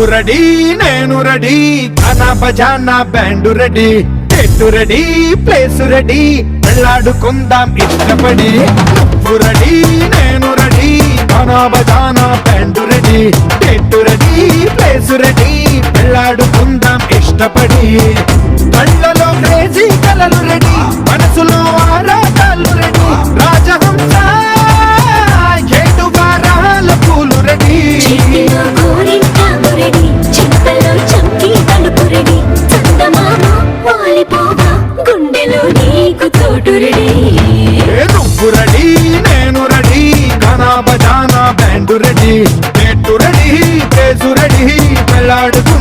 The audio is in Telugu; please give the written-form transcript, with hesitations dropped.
నువ్వు రెడీ నేను రెడీ గానా బజానా band ready date ready place ready వెళ్ళాడుకుందాం ఇష్టపడి నువ్వు రెడీ నేను రెడీ గానా బజానా band ready date ready place ready వెళ్ళాడుకుందాం ఇష్టపడి కళ్ళలో క్రేజీ కలలు రెడీ మనసులో ఆరాటాలు రెడీ రాజహంస ఏడు వారాల పూలు రెడీ నువ్వు రెడీ నేను రెడీ గానా బజానా band ready date ready place ready వెళ్ళాడుతూ